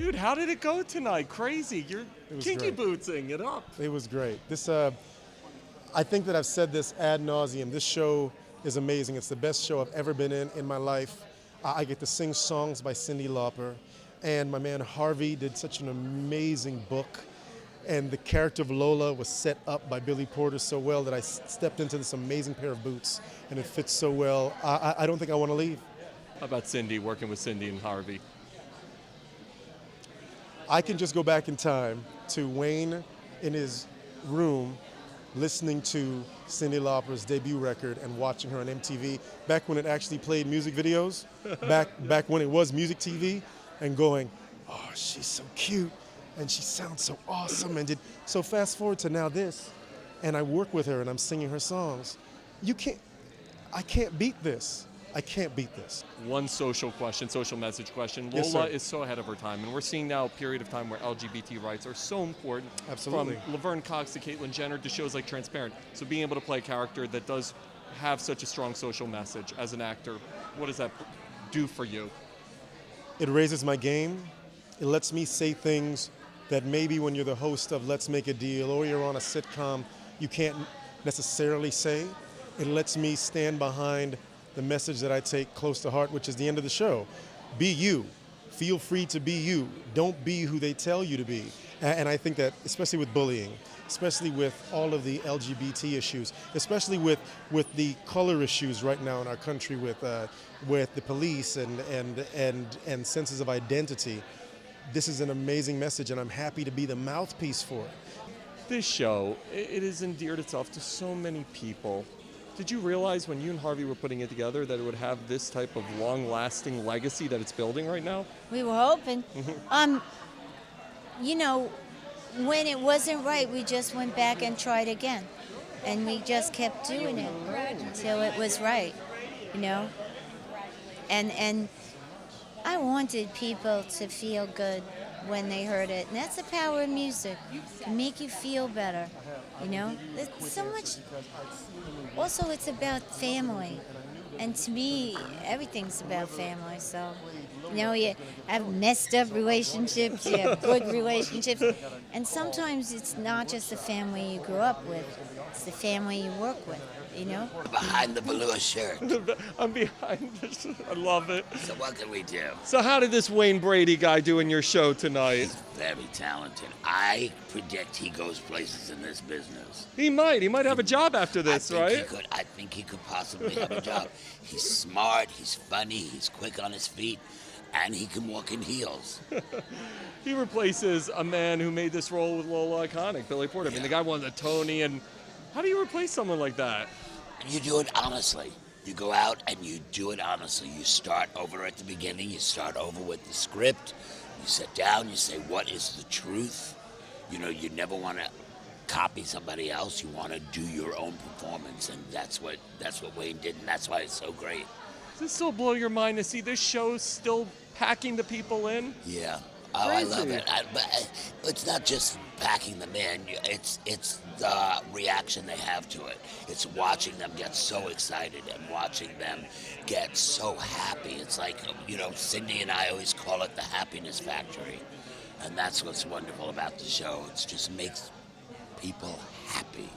Dude, how did it go tonight? Crazy. You're Kinky Bootsing it up. It was great. This, I think that I've said this ad nauseum. This show is amazing. It's the best show I've ever been in my life. I get to sing songs by Cyndi Lauper. And my man Harvey did such an amazing book. And the character of Lola was set up by Billy Porter so well that I stepped into this amazing pair of boots. And it fits so well. I don't think I want to leave. How about Cyndi, working with Cyndi and Harvey? I can just go back in time to Wayne in his room listening to Cyndi Lauper's debut record and watching her on MTV back when it actually played music videos, back when it was music TV, and going, oh, she's so cute and she sounds so awesome. And so fast forward to now this, and I work with her and I'm singing her songs. I can't beat this. I can't beat this. One social message question. Yes, Lola sir. is so ahead of her time, and we're seeing now a period of time where LGBT rights are so important. Absolutely. From Laverne Cox to Caitlyn Jenner to shows like Transparent. So being able to play a character that does have such a strong social message as an actor, what does that do for you? It raises my game. It lets me say things that maybe when you're the host of Let's Make a Deal or you're on a sitcom, you can't necessarily say. It lets me stand behind the message that I take close to heart, which is the end of the show. Be you. Feel free to be you. Don't be who they tell you to be. And I think that, especially with bullying, especially with all of the LGBT issues, especially with the color issues right now in our country with the police and senses of identity, this is an amazing message, and I'm happy to be the mouthpiece for it. This show, it has endeared itself to so many people. Did you realize when you and Harvey were putting it together that it would have this type of long-lasting legacy that it's building right now? We were hoping. You know, when it wasn't right, we just went back and tried again. And we just kept doing it until it was right, you know? And I wanted people to feel good when they heard it. And that's the power of music. It can make you feel better, you know? It's so much. Also, it's about family. And to me, everything's about family. So, you know, you have messed up relationships, you have good relationships. And sometimes it's not just the family you grew up with, it's the family you work with, you know? Behind the velour shirt. I'm behind this. I love it. So what can we do? So how did this Wayne Brady guy do in your show tonight? He's very talented. I predict he goes places in this business. He might have a job after this, right? I think he could possibly have a job. He's smart, he's funny, he's quick on his feet, and he can walk in heels. He replaces a man who made this role with Lola iconic, Billy Porter. I mean, the guy won the Tony, and how do you replace someone like that? And you do it honestly. You go out and you do it honestly. You start over at the beginning. You start over with the script. You sit down. You say, what is the truth? You know, you never want to copy somebody else. You want to do your own performance, and that's what Wayne did, and that's why it's so great. Does it still blow your mind to see this show still packing the people in? Yeah. Oh, Crazy. I love it. But it's not just packing them in. It's the reaction they have to it. It's watching them get so excited and watching them get so happy. It's like, you know, Cyndi and I always call it the happiness factory. And that's what's wonderful about the show. It just makes people happy.